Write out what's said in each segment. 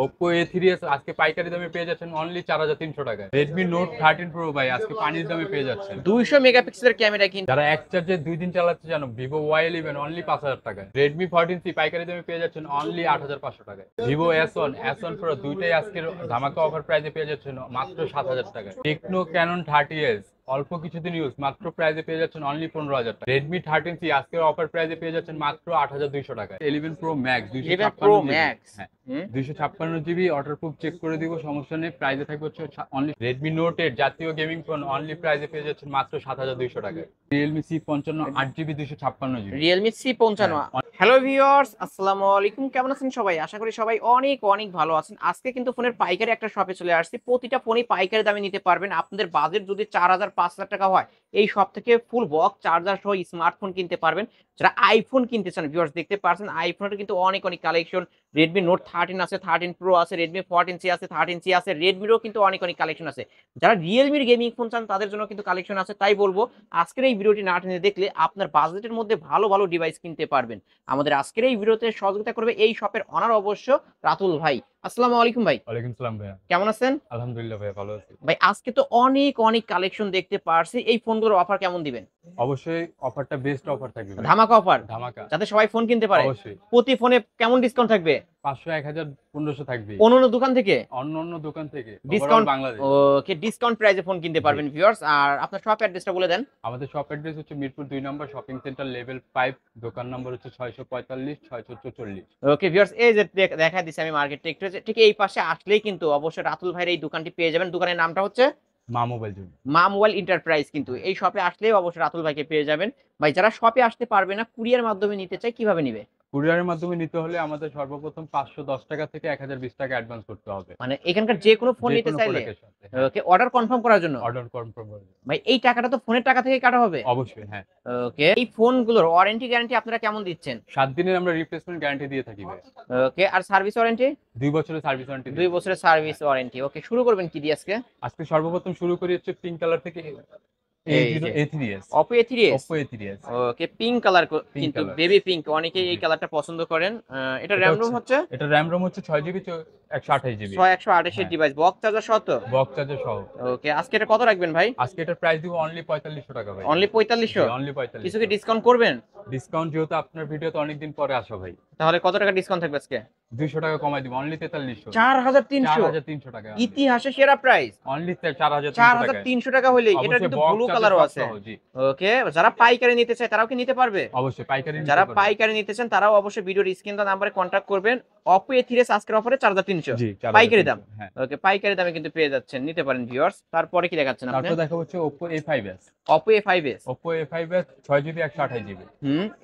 Oppo A3s আজকে পাইকারি দামে পেয়ে যাচ্ছেন অনলি 4300 টাকায়। Redmi Note 13 Pro ভাই আজকে পানির দামে পেয়ে যাচ্ছেন। 200 মেগাপিক্সেলের ক্যামেরা কিন্তু যারা এক চার্জে 2 দিন চালাতে জানো Vivo Y11 অনলি 5000 টাকায়। Redmi 14C পাইকারি দামে পেয়ে যাচ্ছেন অনলি 8500 টাকায়। Vivo S1 Pro দুইটাই আজকের ধামাকা অফার প্রাইসে পেয়ে যাচ্ছেন মাত্র 7000 টাকায়। Tecno Canon 30s অল্প কিছুদিন ইউজ মাত্র প্রাইসে পেয়ে যাচ্ছেন অনলি 15000 টাকা। Redmi 13C আজকের অফার প্রাইসে পেয়ে যাচ্ছেন মাত্র 8200 টাকায়। 11 Pro Max 11 Pro 256 Max 256 GB waterproof check করে দিব, সমস্যা নেই। প্রাইসে থাকবে হচ্ছে অনলি। Redmi Note 8 জাতীয় গেমিং ফোন অনলি প্রাইসে পেয়ে যাচ্ছেন মাত্র 7200 টাকায়। Realme C55 8GB 256GB। Realme C55। Hello viewers, আসসালামু আলাইকুম। কেমন আছেন সবাই? আশা করি সবাই অনেক অনেক ভালো আছেন। আজকে কিন্তু ফোনের পাইকারি একটা শপে চলে আসছি। প্রতিটা ফোনই পাইকারি দামে নিতে পারবেন। আপনাদের বাজেট যদি 4000 5000 টাকা হয়, এই শপ থেকে ফুল বক্স চার্জার সহ স্মার্টফোন কিনতে পারবেন। যারা আইফোন কিনতে চান ভিউয়ার্স দেখতে পাচ্ছেন আইফোনের কিন্তু অনেক অনেক কালেকশন। Redmi Note 13 আছে, 13 Pro আছে, Redmi 14C আছে, 13C আছে, Redmi-রও কিন্তু অনেক অনেক কালেকশন আছে। যারা Realme-র গেমিং ফোন চান তাদের জন্য কিন্তু কালেকশন আছে। তাই বলবো আজকের এই ভিডিওটি না টেনে দেখলে আপনার বাজেটের মধ্যে ভালো ভালো ডিভাইস কিনতে পারবেন। আমাদের আজকের এই ভিডিওতে সহযোগিতা করবে এই শপের অনার অবশ্য রাতুল ভাই। আসসালামু আলাইকুম ভাই। ওয়ালাইকুম সালাম ভাইয়া। কেমন আছেন? আলহামদুলিল্লাহ ভাইয়া, ভালো আছি ভাই আজকে তো অনেক অনেক কালেকশন দেখতে পারছি। এই ফোনগুলোর অফার কেমন দিবেন? অবশ্যই অফারটা বেস্ট অফার থাকবে ভাই। ধামাকা অফার, ধামাকা, যাতে সবাই ফোন কিনতে পারে। অবশ্যই। প্রতি ফোনে কেমন ডিসকাউন্ট থাকবে? 500 1000 1500 থাকবে অন্য দোকান থেকে অন্য দোকান থেকে ডিসকাউন্ট। বাংলাদেশ। ওকে, ডিসকাউন্ট প্রাইসে ফোন কিনতে পারবেন ভিউয়ার্স। আর আপনার শপ অ্যাড্রেসটা বলে দেন। আমাদের শপ অ্যাড্রেস হচ্ছে মিরপুর 2 নম্বর শপিং সেন্টার লেভেল 5, দোকান নম্বর হচ্ছে 645 644। ওকে ভিউয়ার্স, এই যে দেখা দিছি আমি মার্কেটে একটু ঠিক এই পাশে আসলেই কিন্তু অবশ্যই রাতুল ভাইয়ের এই দোকানটি পেয়ে যাবেন। দোকানের নামটা হচ্ছে মা মোবাইল জোন। মা মোবাইল এন্টারপ্রাইজ। কিন্তু এই শপে আসলেই অবশ্যই রাতুল ভাইকে পেয়ে যাবেন। ভাই যারা শপে আসতে পারবে না, কুরিয়ার মাধ্যমে নিতে চাই, কিভাবে নিবে? কুরিয়ারের মাধ্যমে নিতে হলে আমাদের সর্বপ্রথম 510 টাকা থেকে 1020 টাকা অ্যাডভান্স করতে হবে। মানে এখানকার যে কোনো ফোন যে নিতে কোনো চাইলে? প্রোডাক্টের সাথে, হ্যাঁ। ওকে, অর্ডার কনফার্ম করার জন্য? অর্ডার কনফার্ম করে দিন। ভাই এই টাকাটা তো ফোনের টাকা থেকে কাটা হবে? অবশ্যই, হ্যাঁ। ওকে, এই ফোনগুলোর ওয়ারেন্টি গ্যারান্টি আপনারা কেমন দিচ্ছেন? 7 দিনের আমরা রিপ্লেসমেন্ট গ্যারান্টি দিয়ে থাকি ভাই। ওকে, আর সার্ভিস ওয়ারেন্টি? 2 বছরের সার্ভিস ওয়ারেন্টি। 2 বছরের সার্ভিস ওয়ারেন্টি। ওকে, শুরু করবেন কি দিয়ে আজকে? আজকে সর্বপ্রথম শুরু করি হচ্ছে পিঙ্ক কালার থেকে A3s। Oppo A3s। Oppo A3s। ওকে, পিঙ্ক কালার, কিন্তু কালার। বেবি পিঙ্ক, অনেকেই এই কালারটা পছন্দ করেন। এটা র‍্যাম রোম হচ্ছে? এটা RAM ROM হচ্ছে 6GB 128GB। 128 device, box charger সহ তো? বক্স চার্জার সহ। ওকে, আজকে এটা কত রাখবেন ভাই? আজকে এটার প্রাইস দিব অনলি 4500 টাকা ভাই। অনলি 4500? অনলি 4500। কিছু কি ডিসকাউন্ট করবেন? ডিসকাউন্ট যেহেতু আপনার ভিডিওতে অনেকদিন পরে আসো ভাই, তাহলে কত টাকা ডিসকাউন্ট থাকবে আজকে? 200 টাকা কমাই দিব অনলি 4300। 4300? 4300 টাকা ইতিহাসে সেরা প্রাইস। অনলি 4300 টাকা। 4300 টাকা হইলে এটা কিন্তু ব্লু কালারও আছে। ওকে, যারা পাইকারি নিতে চায় তারাও কি নিতে পারবে? অবশ্যই পাইকারি নিতে যারা পারবে। পাইকারি নিতে চান তারাও অবশ্যই ভিডিওর স্ক্রিন দেওয়া নম্বরে কন্টাক্ট করবেন। Oppo A3s আজকের অফারে 4300 জি, পাইকারি দাম। হ্যাঁ। ওকে, পাইকারি দামে কিন্তু পেয়ে যাচ্ছেন, নিতে পারেন ভিউয়ার্স। তারপরে কি দেখাচ্ছেন আপনি? তারপর দেখা হচ্ছে Oppo A5s। Oppo A5s। Oppo A5s 6GB 128GB।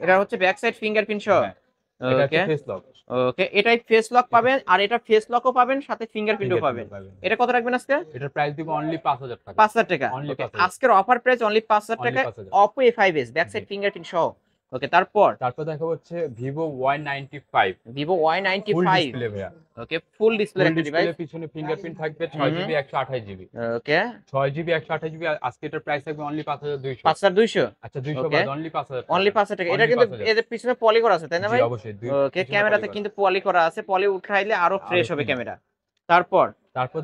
এটা হচ্ছে ব্যাক সাইড ফিঙ্গারপ্রিন্ট সহ। হ্যাঁ, এটা ওকে, হচ্ছে ফেস লক। ওকে, এটাই ফেস লক পাবেন আর এটা ফেস লকও পাবেন, সাথে ফিঙ্গারপ্রিন্টও পাবেন। এটা কত রাখবেন আজকে? এটার প্রাইস দিব অনলি 5000 টাকা। 5000 টাকা। Only ওকে, 5000 আজকের অফার প্রাইস অনলি 5000 টাকা। 5000। Oppo A5s back side fingerprint সহ। ওকে, তারপর দেখা হচ্ছে Vivo Y95। Vivo ফুল Y95। ডিসপ্লে ভাইয়া। ওকে, ফুল ডিসপ্লে একটা ডিভাইস। পিছনে ফিঙ্গারপ্রিন্ট থাকবে 6GB 128GB। ওকে, 6GB 128GB আজকে এটার প্রাইস থাকবে অনলি 5200। 5200? আচ্ছা 200 বাদ অনলি 5000। অনলি 5000 টাকা। এটা কিন্তু এর পিছনে পলি করা আছে তাই না ভাই? জি অবশ্যই। ওকে, ক্যামেরাতে কিন্তু পলি করা আছে, পলি উঠাইলে আরো ফ্রেশ হবে ক্যামেরা। তারপর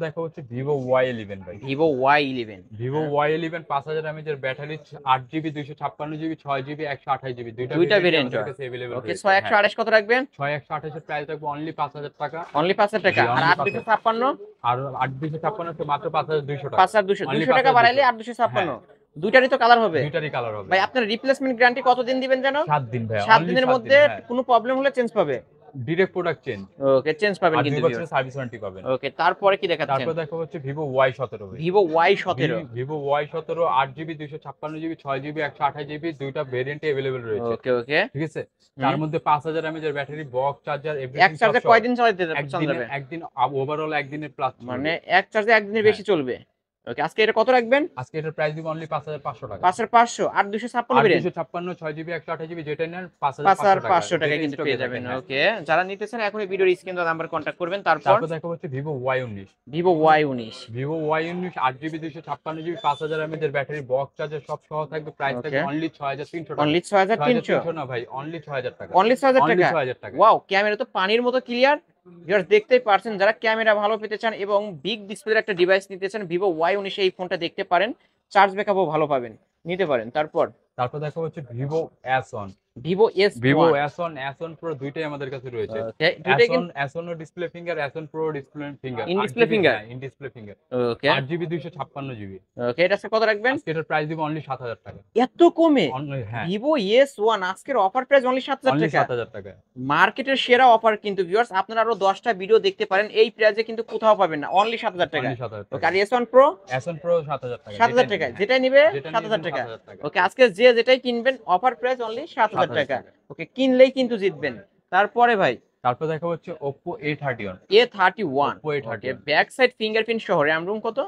দেখা হচ্ছে Vivo Y11 ভাই। Vivo Y11। Vivo Y11 5000 mAh এর battery, 8GB 256GB 6GB 128GB দুইটা ভেরিয়েন্ট। अवेलेबल। ওকে, 6128 কত রাখবেন? 6128 এর প্রাইস থাকবে অনলি 5000 টাকা। অনলি 5000 টাকা। জি, আর only 8256? আর 8256 তে মাত্র 5200 টাকা। 5200, 200 টাকা বাড়াইলে 8256। দুইটারই তো কালার হবে? দুইটারই কালার হবে ভাই আপনার রিপ্লেসমেন্ট গ্যারান্টি কতদিন দিবেন জানো? 7 দিন ভাই। 7 দিনের মধ্যে কোনো প্রবলেম হলে চেঞ্জ পাবে? Direct product change. Okay, change পাবেন আর কিন্তু 2 বছরের সার্ভিস ওয়ারেন্টি পাবেন। ওকে, তারপরে কি দেখাচ্ছেন? তারপর দেখা হচ্ছে Vivo Y17 ভাই। Vivo Y17। Vivo Y17 8GB 256GB 6GB 128GB দুইটা ভেরিয়েন্টে अवेलेबल রয়েছে। ওকে, ওকে, ঠিক আছে। তার মধ্যে 5000 mAh এর ব্যাটারি, বক্স চার্জার, এক চার্জে কয়দিন চালাতে যাবে? একদিন ওভারঅল একদিনের প্লাস, মানে এক চার্জে একদিনের বেশি চলবে। ওকে, আজকে এটা কত রাখবেন? আজকে এটার প্রাইস দিব অনলি 5500 টাকা। 5500 আর 256 ভেরিয়েন্ট। 256 6GB 128GB যেটা নেন 5500 টাকা কিন্তু পেয়ে যাবেন। ওকে, যারা নিতে চান এখনই ভিডিওর স্ক্রিন দেওয়া নাম্বার কন্টাক্ট করবেন। তারপর দেখা হচ্ছে Vivo Y19। Vivo Y19। Vivo Y19 8GB 256GB 5000 mAh এর ব্যাটারি, বক্স চার্জার সব সহ থাকবে। প্রাইস থাকবে অনলি 6300 টাকা। অনলি 6300 না ভাই, অনলি 6000 টাকা। অনলি 6000 টাকা। 6000 টাকা। ওয়াও, ক্যামেরা তো পানির মতো ক্লিয়ার। ভিউয়ার্স দেখতেই পারছেন, যারা ক্যামেরা ভালো পেতে চান এবং বিগ ডিসপ্লের একটা ডিভাইস নিতে চান, ভিভো Y19 এই ফোনটা দেখতে পারেন। চার্জ ব্যাকআপও ভালো পাবেন, নিতে পারেন। তারপর দেখা হচ্ছে Vivo S1। Vivo Vivo S1। S1 pro দুইটাই আমাদের কাছে রয়েছে। ওকে, দুইটাই কিন্তু S1 ও display finger, S1 pro display finger, in display finger. In display finger. Okay 8GB 256GB। Okay, এটা আজকে কত রাখবেন? আজকে এটার প্রাইস দিব অনলি 7000 টাকা। এত কমে? অনলি, হ্যাঁ, ভিভো S1 আজকের অফার প্রাইস অনলি 7000 অনলি টাকা। 7000 টাকা। মার্কেটের সেরা অফার কিন্তু ভিউয়ার্স, আপনারা আরো 10টা ভিডিও দেখতে পারেন, এই প্রাইসে কিন্তু কোথাও পাবেন না, অনলি 7000 টাকা। অনলি 7000 ওকে, টাকা। আর S1 Pro S1 প্রো 7000 টাকা। 7000 টাকা, যেটাই নিবে যেটা 7000 নিবেন টাকা। 7000 টাকা। ওকে, আজকে যে যেটাই কিনবেন অফার প্রাইস অনলি 7000 টাকা। টাকা। ওকে, কিনলেই কিন্তু জিতবেন। তারপরে ভাই তারপর দেখা হচ্ছে Oppo A31। A31। Oppo A31। ওকে, ব্যাক সাইড ফিঙ্গারপ্রিন্ট সহ, র্যাম রুম কত?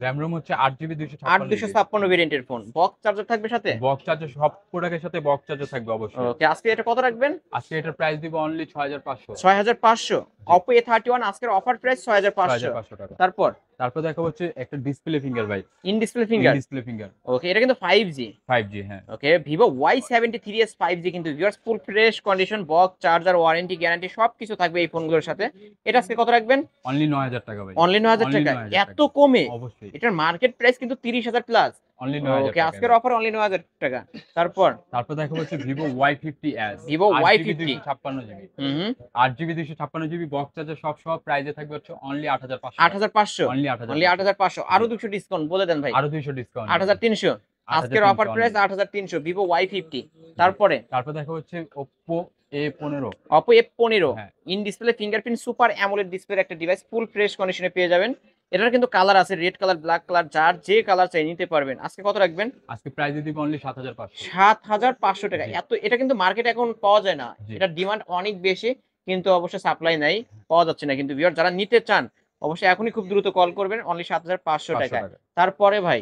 র‍্যাম রোম হচ্ছে 8GB 256GB। 8256 ভেরিয়েন্টের ফোন, বক্স চার্জার থাকবে সাথে? বক্স চার্জার, সব প্রোডাক্টের সাথে বক্স চার্জার থাকবে অবশ্যই। ওকে, আজকে এটা কত রাখবেন? আজকে এটার প্রাইস দিব অনলি 6500। 6500। Oppo A31 আজকের অফার প্রাইস 6500। 6500 টাকা। তারপর দেখা হচ্ছে একটা ডিসপ্লে ফিঙ্গার ভাই। In display finger. Display finger. Okay, এটা কিন্তু 5G। 5G, হ্যাঁ। ওকে, ভিভো Y73s 5G কিন্তু viewers, full fresh condition, box charger, warranty guarantee সবকিছু থাকবে এই ফোনগুলোর সাথে। এটা আজকে কত রাখবেন? অনলি 9000 টাকা ভাই। অনলি 9000 টাকা। 9000 এত কমে? অবশ্যই। এটার মার্কেট প্রাইস কিন্তু 30000 প্লাস। অনলি 9000 ওকে, টাকা। আজকের অফার অনলি 9000 টাকা। তারপর দেখা হচ্ছে Vivo Y50s। Vivo Y50। 256GB। হুম 8GB 256GB বক্স চার্জার সব সহ প্রাইসে থাকবে হচ্ছে অনলি 8500। 8500। Only only 8500। আরো 200 ডিসকাউন্ট বলে দেন ভাই। আরো 200 ডিসকাউন্ট। 8300। আজকের অফার প্রাইস 8300, ভিভো Y50। তারপর দেখা হচ্ছে Oppo A15। Oppo F15। হ্যাঁ। In display fingerprint super AMOLED ডিসপ্লের একটা ডিভাইস, ফুল ফ্রেশ কন্ডিশনে পেয়ে যাবেন। এটার কিন্তু কালার আছে, রেড কালার, ব্ল্যাক কালার, যার যে কালার চাই নিতে পারবেন। আজকে কত রাখবেন? আজকে প্রাইস দিব অনলি 7500। 7500 টাকা। জি। এটা কিন্তু মার্কেটে এখন পাওয়া যায় না, জি। এটার ডিমান্ড অনেক বেশি, কিন্তু অবশ্য সাপ্লাই নাই, পাওয়া যাচ্ছে না। কিন্তু ভিউয়ার যারা নিতে চান অবশ্যই এখনই খুব দ্রুত কল করবেন, অনলি 7500 টাকা। তারপরে ভাই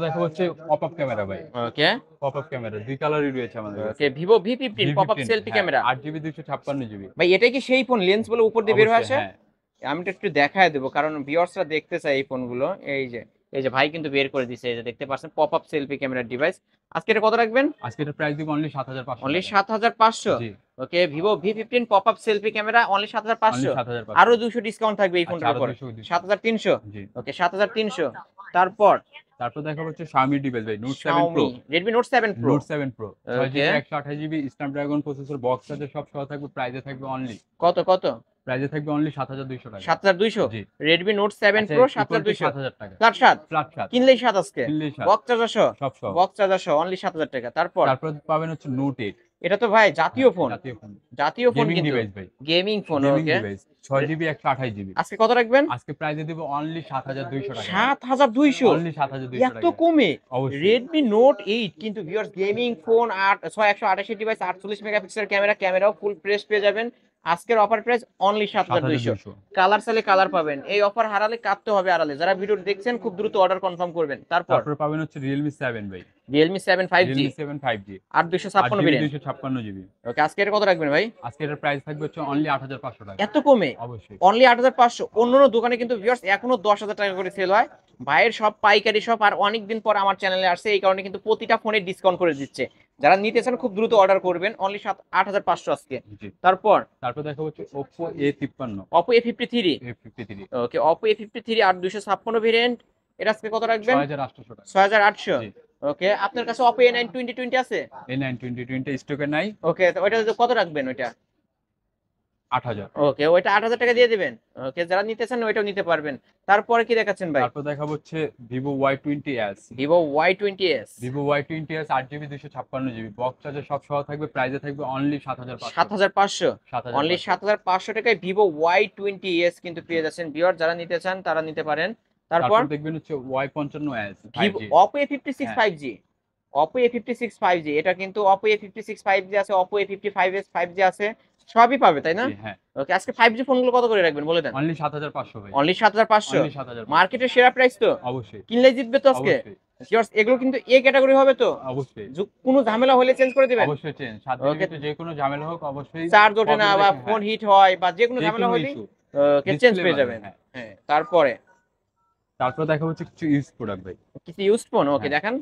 দেখা হচ্ছে পপআপ ক্যামেরা ভাই। ওকে পপআপ ক্যামেরা দুই কালারই রয়েছে আমাদের কাছে। Okay, Vivo V15 pop up selfie camera. 8GB 256GB। ভাই এটাই কি সেই ফোন লেন্স বলে উপর দিয়ে বের হয়ে আসে? অবশ্যই, হ্যাঁ। আমি তো একটু দেখায় দেবো, কারণ ভিউয়ার্সরা দেখতে চায় এই ফোনগুলো। এই যে ভাই কিন্তু বের করে দিছে, এই যে দেখতে পাচ্ছেন পপআপ সেলফি ক্যামেরার ডিভাইস। আজকে এটা কত রাখবেন? আজকে এটা প্রাইস দিব অনলি 7500। অনলি 7500। জি। Okay, Vivo V15 pop up selfie camera only 7500। 7500। আরো 200 ডিসকাউন্ট থাকবে এই ফোনটার আরো উপর, 200 discount। 7300। জি। ওকে 7300। তারপর দেখা হচ্ছে Xiaomi ডিভাইস ভাই, Note 7 Pro। Xiaomi Redmi Note 7 Pro। Note 7 Pro ওকে 6GB 128GB Snapdragon processor, box charger সব সহ থাকবে, প্রাইসে থাকবে অনলি কত? প্রাইসে থাকবে অনলি 7200 টাকা। 7200। জি। Redmi Note 7 Pro 7200। 7000 টাকা। ফ্ল্যাট 7। ফ্ল্যাট 7। কিনলেই 7 আজকে। কিনলেই 7। বক্স চার্জার সহ। সব সহ। বক্স চার্জার সহ অনলি 7000 টাকা। তারপর পাবেন হচ্ছে Note 8। এটা তো ভাই জাতীয় ফোন। জাতীয় ফোন। জাতীয় ফোন গেমিং কিন্তু ডিভাইস ভাই। Gaming phone. গেমিং ওকে, ডিভাইস 6GB 128GB। আজকে কত রাখবেন? আজকে প্রাইসে দিব অনলি 7200 টাকা। 7200। অনলি 7200 এত টাকা। কমে? অবশ্যই। Redmi Note 8 কিন্তু viewers gaming phone, 128 device, 48 megapixel ক্যামেরাও ফুল ফ্রেশ পেয়ে যাবেন। আজকের অফার প্রাইস অনলি 7200। কালার চাইলে কালার পাবেন, এই অফার হারালে কাটতে হবে আড়ালে। যারা ভিডিও দেখছেন খুব দ্রুত অর্ডার কনফার্ম করবেন। তারপর পাবেন হচ্ছে Realme 7 ভাই। Realme 7 5G। Realme 7 5G 8256 variant. 256GB। ওকে, আজকে এটা কত রাখবেন ভাই? আজকে এটার প্রাইস থাকবে হচ্ছে অনলি 8500 টাকা। এত কমে? অবশ্যই। অনলি 8500। অন্যান্য দোকানে কিন্তু ভিউয়ার্স এখনো 10000 টাকা করে সেল হয়। ভাইয়ের সব পাইকারি শপ, আর অনেকদিন পর আমার চ্যানেলে আসছে, এই কারণে কিন্তু প্রতিটা ফোনে ডিসকাউন্ট করে দিচ্ছে। যারা নিতে চান খুব দ্রুত অর্ডার করবেন, অনলি 8500 আজকে। জি। তারপর দেখা হচ্ছে Oppo A53। Oppo A53। ওকে, Oppo A53 8256 ভেরিয়েন্ট। এটা আজকে কত রাখবেন? 6800 টাকা। 6800। জি। ওকে, আপনার কাছে Oppo A9 2020 আছে? A9 2020 স্টকে নাই। ওকে, তো ওইটা কত রাখবেন? ওইটা 8000। ওকে, ওইটা 8000 টাকা দিয়ে দিবেন। ওকে, যারা নিতে চান ওইটাও নিতে পারবেন। তারপরে কি দেখাচ্ছেন ভাই? দেখাবো হচ্ছে Vivo Y20s। Vivo Y20s। Vivo Y20s 8GB 256GB box charger সব সহ থাকবে, প্রাইসে থাকবে অনলি 7500। 7500। অনলি 7500 টাকায় Vivo Y20s কিন্তু পেয়ে যাচ্ছেন। ভিউয়ার যারা নিতে চান তারা নিতে পারেন। তারপর দেখবেন হচ্ছে Y55s Vivo 5G। Oppo A56 5G। Oppo A56 5G, এটা কিন্তু Oppo A56 5G আছে, Oppo A55s 5G আছে, সবই পাবে তাই না? জি, হ্যাঁ। ওকে, আজকে 5G ফোনগুলো কত করে রাখবেন বলে দেন? অনলি 7500 ভাই। অনলি 7500। অনলি 7500। মার্কেটের সেরা প্রাইস তো, অবশ্যই। কিনলেই জিতবে তো আজকে। অবশ্যই। ভিউয়ার্স এগুলো কিন্তু এ ক্যাটাগরি হবে তো? অবশ্যই। কোনো ঝামেলা হলে চেঞ্জ করে দিবেন? অবশ্যই চেঞ্জ। 7 দিনের ভিতরে যে কোনো ঝামেলা হোক অবশ্যই। চার্জ ওঠে না বা ফোন হিট হয় বা যে কোনো ঝামেলা হলে ওকে চেঞ্জ পেয়ে যাবেন। হ্যাঁ। হ্যাঁ, তারপরে দেখা হচ্ছে কিছু ইউজ প্রোডাক্ট ভাই। কিছু ইউজড ফোন। ওকে, হ্যাঁ। দেখান।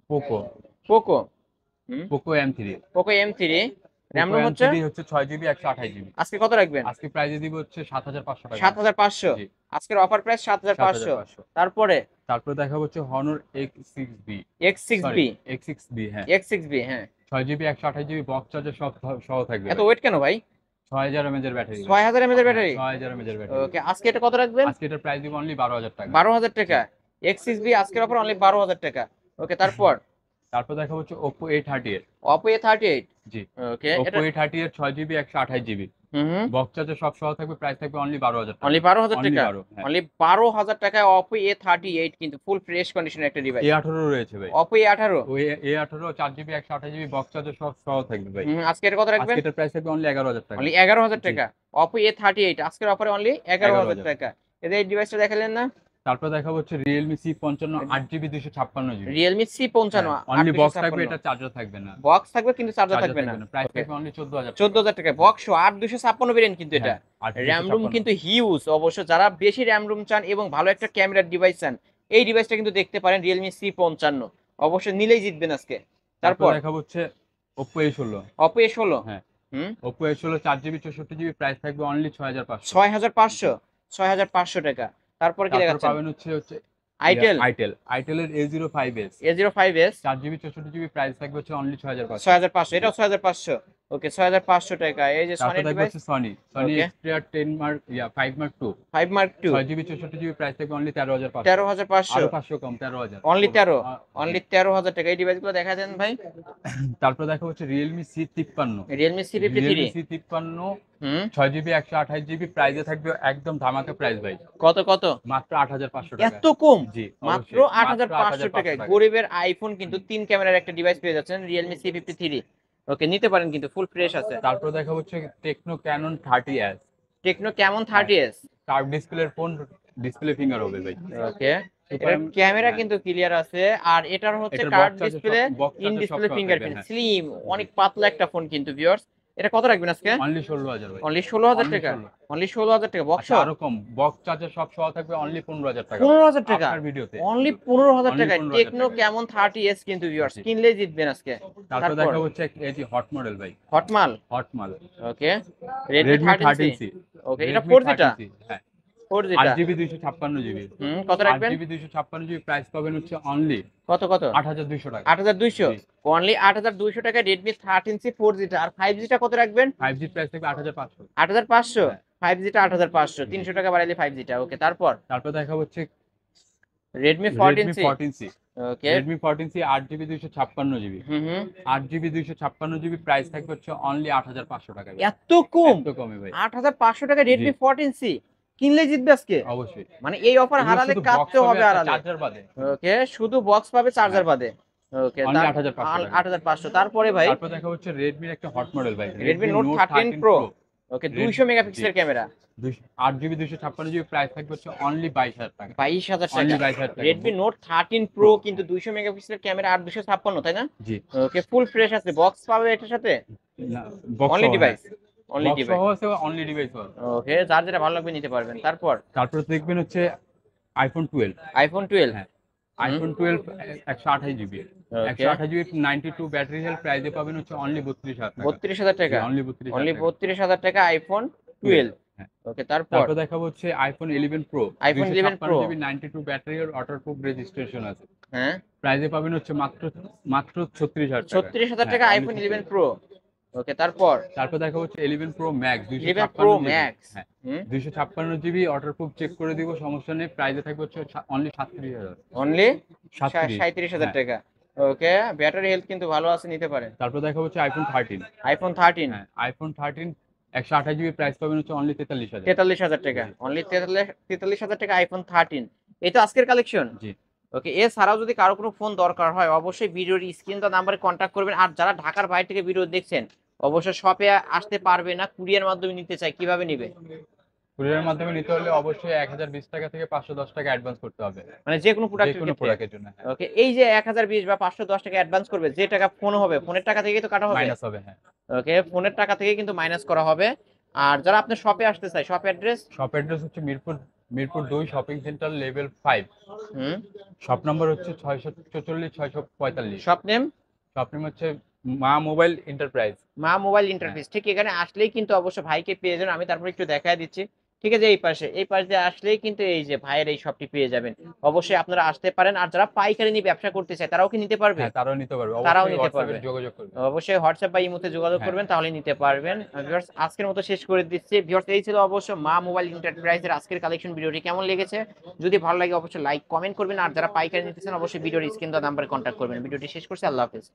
Poco Poco. Poco M3। Poco M3। RAM Oppo ROM হচ্ছে M3 হচ্ছে 6GB 128GB। আজকে কত রাখবেন? আজকে প্রাইজে দিব হচ্ছে 7500 টাকা। 7500। জি, আজকের অফার প্রাইস 7500। 7500। তারপরে তারপর দেখাবো হচ্ছে Honor X6B, X6B। Sorry X6B, হ্যাঁ। X6B, হ্যাঁ। 6GB 128GB বক্স চার্জার সব সহ থাকবে এত ভাই। ওয়েট কেন ভাই? 6000 mAh এর ব্যাটারি। 6000 mAh এর ব্যাটারি। 6000 mAh এর ব্যাটারি। ওকে, আজকে এটা কত রাখবেন? আজকে এটার প্রাইস দিব অনলি 12000 টাকা। 12000 জি। টাকা। X6B আজকের অফার অনলি 12000 টাকা। ওকে, তারপর তারপর দেখাবো হচ্ছে Oppo A30 এর। Oppo A38। জি, ওকে, Oppo এটা A30 এর 6GB 128GB হুম বক্স চার্জার সব সহ থাকবে, প্রাইস থাকবে অনলি 12000 টাকা। অনলি 12000 অনলি টাকা। 12, হ্যাঁ। অনলি 12000 টাকায় Oppo A38 কিন্তু ফুল ফ্রেশ কন্ডিশনের একটা ডিভাইস। A18 রয়েছে ভাই। Oppo A18। ওই A18 4GB 128GB box charger সব সহ থাকবে ভাই। আজকে এটা কত রাখবেন? আজকে এটার প্রাইস থাকবে অনলি 11000 টাকা। অনলি 11000 জি, টাকা। Oppo A38 আজকের অফারে অনলি 11000 11000। টাকা। এদের এই ডিভাইসটা দেখালেন না? তারপর দেখাবো হচ্ছে Realme C55 8GB 256GB। Realme C55 only box থাকবে, 8256। এটা চার্জার থাকবে না। বক্স থাকবে কিন্তু চার্জার চার্জার থাকবে না। প্রাইস ওকে, থাকবে অনলি 14000 টাকা। 14000 টাকা বক্স 8256 ভেরিয়েন্ট কিন্তু এটা। হ্যাঁ, 8GB র্যাম রুম 256। কিন্তু হিউজ। অবশ্য যারা বেশি র্যাম রুম চান এবং ভালো একটা ক্যামেরার ডিভাইস চান, এই ডিভাইসটা কিন্তু দেখতে পারেন Realme C55। অবশ্যই নিলেই জিতবেন আজকে। তারপর তারপর দেখাবো হচ্ছে Oppo A16। Oppo A16। হ্যাঁ, হুম Oppo A16 4GB 64GB price থাকবে অনলি 6500। 6500। 6500 টাকা। তারপর কি তারপর দেখাচ্ছেন? পাবেন হচ্ছে itel. আইটেলের A05s A05s 4GB 64GB price থাকবে হচ্ছে অনলি 6500। 6500, এটাও 6500। ওকে, 6500 টাকা। এই যে তারপর সনি দেখবো ডিভাইস হচ্ছে Sony ওকে Xperia 10 Mark 5 Mark 2 5 Mark 2 6GB 64GB price থাকবে অনলি 13500। 13500। আরো 500 কম, 13000 অনলি 13। আ, অনলি 13000 টাকা। এই ডিভাইসগুলো দেখা দেন ভাই। তারপর দেখা হচ্ছে Realme C53। Realme C53। Realme C53 হুম 6GB 128GB প্রাইসে থাকবে একদম ধামাকা প্রাইস ভাই। কত কত? মাত্র 8500 টাকা। এত কম? জি, মাত্র অবশ্যই। 8500 টাকায় টাকা। গরিবের আইফোন কিন্তু 3 ক্যামেরার একটা ডিভাইস পেয়ে যাচ্ছেন Realme C53। ওকে, নিতে পারেন কিন্তু ফুল ফ্রেশ আছে। তারপর দেখা হচ্ছে Tecno Canon 30s। টেকনো কেমন হ্যাঁ, 30s। কার্ভ ডিসপ্লের ফোন, ডিসপ্লে ফিঙ্গার হবে ভাই। ওকে, সুপার, এটার ক্যামেরা হ্যাঁ, কিন্তু ক্লিয়ার আছে। আর এটার হচ্ছে এটার curve box charger display, box in charger সব ডিসপ্লে সহ থাকবে, ফিঙ্গারপ্রিন্ট, হ্যাঁ। স্লিম, অনেক পাতলা একটা ফোন কিন্তু ভিউয়ার্স। এটা কত রাখবেন আজকে? অনলি 16000 ভাই। অনলি 16000 অনলি টাকা। 16। অনলি 16000 টাকা বক্স। আচ্ছা, আরো কম, বক্স চার্জার সব সহ থাকবে অনলি 15000 টাকা 15000 টাকা। আপনার ভিডিওতে। অনলি 15000 অনলি টাকায় 15000 টেকনো টাকা। কেমন 30s কিন্তু ভিউয়ার্স, জি। কিনলেই জিতবেন আজকে। তারপর তারপর দেখা হচ্ছে এই যে হট মডেল ভাই। হটমাল। হট মাল ওকে, Redmi Redmi 13C। 13C। ওকে, এটা Redmi 4G টা। 13C, হ্যাঁ। 4G টা। 8GB 256GB। কত রাখবেন? 8GB 256GB প্রাইস পাবেন হচ্ছে অনলি কত কত? 8200 টাকা। 8200। জি। অনলি 8200 টাকায় Redmi 13C 4G টা। আর 5G টা কত রাখবেন? 5G প্রাইস থাকবে 8500। 8500। হ্যাঁ। 5G টা 8500, জি। 300 টাকা বাড়াইলে 5G টা। ওকে, তারপর তারপর দেখা হচ্ছে Redmi Redmi 14C। 14C। ওকে, Redmi 14C 8GB 256GB। হুম 8GB 256GB প্রাইস থাকবে হচ্ছে অনলি 8500 টাকা। এত কম? এত কমে ভাই। 8500 টাকা জি, Redmi 14C কিনলে জিতবে আজকে। অবশ্যই। মানে এই অফার এগুলো হারালে শুধু কাঁদতে বক্স হবে পাবে, হারালে। চার্জার বাদে। ওকে, শুধু বক্স পাবে, চার্জার হ্যাঁ, বাদে। ওকে, অনলি 8500 টাকা। 8500। তারপরে ভাই তারপর দেখা হচ্ছে Redmi র একটা হট মডেল ভাই, Redmi Redmi Note Note 13 13 Pro। Pro। ওকে, Red- 200 জি, মেগাপিক্সেলের ক্যামেরা। 8GB 256GB প্রাইস থাকবে হচ্ছে অনলি 22000 টাকা। 22000 অনলি টাকা। 22000 টাকা। Redmi Note 13 Pro কিন্তু 200 মেগাপিক্সেলের ক্যামেরা আর 256, তাই না? জি, ওকে, ফুল ফ্রেশ আছে। বক্স পাবে এটার সাথে? বক্স অনলি সহ, ডিভাইস। Only box device. সহ আছে, অনলি ডিভাইস সহ। ওকে, যার যেটা ভালো লাগবে নিতে পারবেন। তারপর তারপর দেখবেন হচ্ছে iPhone 12। iPhone 12। হ্যাঁ, iPhone 12 128GB। ওকে, 128GB 92 ব্যাটারি হেলথ প্রাইসে পাবেন হচ্ছে অনলি 32000 টাকা। 32000 টাকা। অনলি অনলি 32000 টাকা। 32000 টাকা iPhone 12। হ্যাঁ। ওকে, তারপর তারপর দেখাবো হচ্ছে iPhone 11 Pro। iPhone 11 Pro। 256GB 92 battery আর ওয়াটারপ্রুফ রেজিস্ট্রেশন আছে। হ্যাঁ, প্রাইসে পাবেন হচ্ছে মাত্র 36000 টাকা। 36000 হ্যাঁ, টাকা only iPhone 11 36,000 Pro। ওকে, তারপর তারপর দেখা হচ্ছে 11 Pro Max 11 Pro 256GB। Max। হ্যাঁ, হুম 256GB ওয়াটারপ্রুফ চেক করে দিব, সমস্যা নেই। প্রাইসে থাকবে হচ্ছে অনলি 37000। অনলি 37। 37000 হ্যাঁ। টাকা। ওকে, ব্যাটারি হেলথ কিন্তু ভালো আছে, নিতে পারেন। তারপর দেখা হচ্ছে iPhone 13। iPhone 13 হ্যাঁ, iPhone 13 128GB প্রাইস পাবেন হচ্ছে অনলি 43000। 43000 টাকা। জি, অনলি 43000 টাকা iPhone 13। এই তো আজকের কালেকশন। জি। ওকে, এছাড়াও যদি কারো কোনো ফোন দরকার হয় অবশ্যই ভিডিওর স্ক্রিন বা নাম্বারে কন্ট্যাক্ট করবেন। আর যারা ঢাকার বাইরে থেকে ভিডিও দেখছেন অবশ্যই শপে আসতে পারবে না, কুরিয়ার মাধ্যমে নিতে চাই, কিভাবে নিবে? কুরিয়ারের মাধ্যমে নিতে হলে অবশ্যই 1020 টাকা থেকে 510 টাকা অ্যাডভান্স করতে হবে, মানে যে কোনো যে প্রোডাক্টের কোনো ক্ষেত্রে? প্রোডাক্টের জন্য। হ্যাঁ, ওকে, এই যে 1020 বা 510 টাকা অ্যাডভান্স করবে, যে টাকা ফোন হবে ফোনের টাকা থেকেই তো কাটা হবে। মাইনাস হবে, হ্যাঁ। ওকে, ফোনের টাকা থেকে কিন্তু মাইনাস করা হবে। আর যারা আপনার শপে আসতে চায়, শপ অ্যাড্রেস? শপ অ্যাড্রেস হচ্ছে মিরপুর 2 শপিং সেন্টার লেভেল 5। হুম শপ নাম্বার হচ্ছে 644 645। Shop name? শপ নেম হচ্ছে মা মোবাইল এন্টারপ্রাইজ। মা মোবাইল ইন্টারফেস, ঠিক এখানে আসলেই কিন্তু অবশ্য ভাইকে পেয়ে যাবেন। আমি তারপর একটু দেখায় দিচ্ছি। ঠিক আছে, এই পাশ দিয়ে আসলেই কিন্তু এই যে ভাইয়ের এই শপটি পেয়ে যাবেন। অবশ্যই আপনারা আসতে পারেন। আর যারা পাইকারি নিয়ে ব্যবসা করতে চায় তারাও কি নিতে পারবে? হ্যাঁ, তারাও নিতে পারবে, তারাও অবশ্যই নিতে হোয়াটসঅ্যাপে পারবে। যোগাযোগ করবে। অবশ্যই হোয়াটসঅ্যাপ বা ইমোতে যোগাযোগ হ্যাঁ। করবেন, তাহলে নিতে পারবেন। ভিউয়ার্স, আজকের মতো শেষ করে দিচ্ছি। ভিউয়ার্স, এই ছিল অবশ্য মা মোবাইল এন্টারপ্রাইজের আজকের কালেকশন। ভিডিওটি কেমন লেগেছে যদি ভালো লাগে অবশ্যই লাইক কমেন্ট করবেন। আর যারা পাইকারি নিতে চান অবশ্যই ভিডিওর স্ক্রিন দেওয়া নাম্বারে কন্ট্যাক্ট করবেন। ভিডিওটি শেষ করছি, আল্লাহ হাফেজ।